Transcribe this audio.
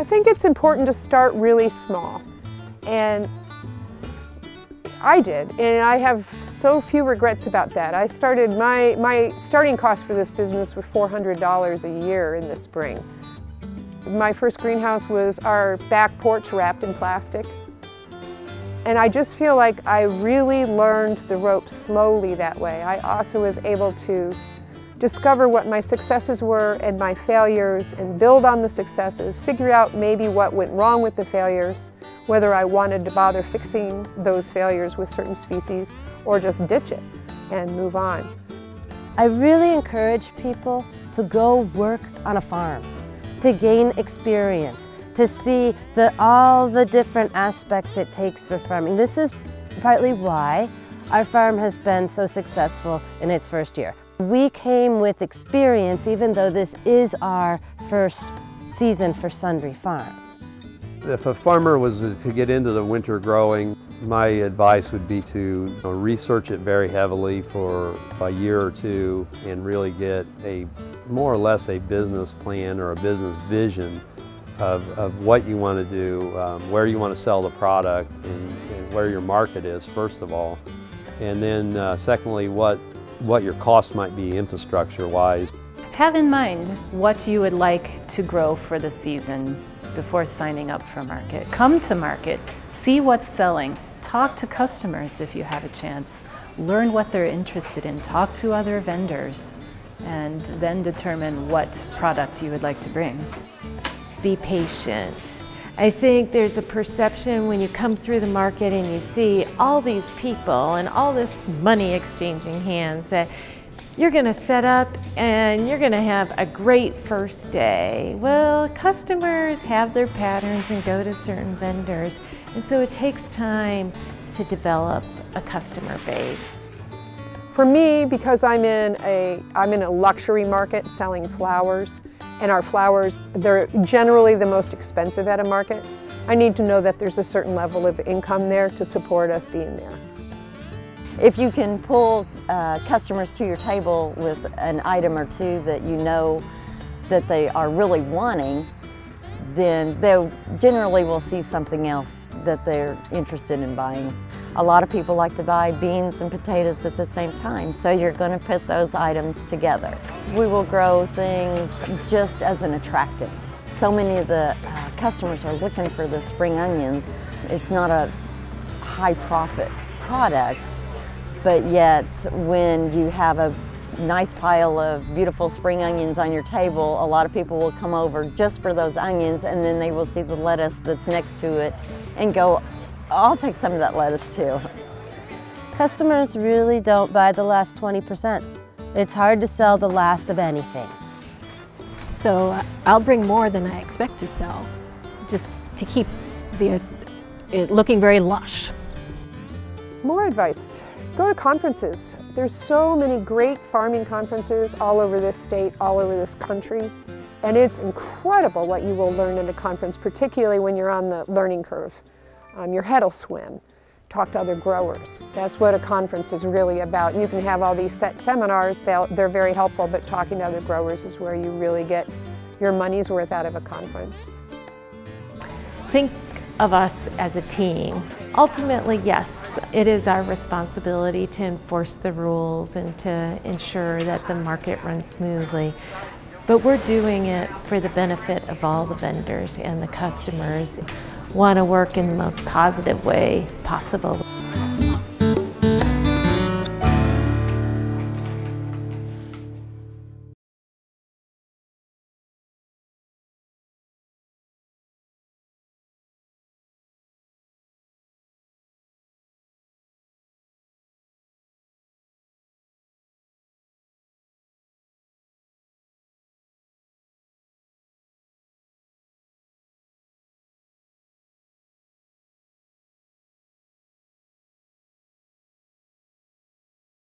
I think it's important to start really small, and I did, and I have so few regrets about that. I started, my starting cost for this business was $400 a year in the spring. My first greenhouse was our back porch wrapped in plastic. And I just feel like I really learned the ropes slowly that way. I also was able to discover what my successes were and my failures and build on the successes, figure out maybe what went wrong with the failures, whether I wanted to bother fixing those failures with certain species or just ditch it and move on. I really encourage people to go work on a farm, to gain experience, to see all the different aspects it takes for farming. This is partly why our farm has been so successful in its first year. We came with experience, even though this is our first season for Sundry Farm. If a farmer was to get into the winter growing, my advice would be to research it very heavily for a year or two and really get more or less a business plan or a business vision of what you want to do, where you want to sell the product, and where your market is, first of all. And then secondly, what your cost might be infrastructure-wise. Have in mind what you would like to grow for the season before signing up for market. Come to market, see what's selling, talk to customers if you have a chance, learn what they're interested in, talk to other vendors, and then determine what product you would like to bring. Be patient. I think there's a perception when you come through the market and you see all these people and all this money exchanging hands that you're going to set up and you're going to have a great first day. Well, customers have their patterns and go to certain vendors, and so it takes time to develop a customer base. For me, because I'm in a luxury market selling flowers, and our flowers, they're generally the most expensive at a market, I need to know that there's a certain level of income there to support us being there. If you can pull customers to your table with an item or two that you know that they are really wanting, then they generally will see something else that they're interested in buying. A lot of people like to buy beans and potatoes at the same time, so you're going to put those items together. We will grow things just as an attractant. So many of the customers are looking for the spring onions. It's not a high profit product, but yet when you have a nice pile of beautiful spring onions on your table, a lot of people will come over just for those onions, and then they will see the lettuce that's next to it and go, I'll take some of that lettuce too. Customers really don't buy the last 20%. It's hard to sell the last of anything. So I'll bring more than I expect to sell, just to keep it looking very lush. More advice. Go to conferences. There's so many great farming conferences all over this state, all over this country, and it's incredible what you will learn at a conference, particularly when you're on the learning curve. Your head will swim. Talk to other growers. That's what a conference is really about. You can have all these set seminars, they're very helpful, but talking to other growers is where you really get your money's worth out of a conference. Think of us as a team. Ultimately, yes, it is our responsibility to enforce the rules and to ensure that the market runs smoothly. But we're doing it for the benefit of all the vendors and the customers. Want to work in the most positive way possible.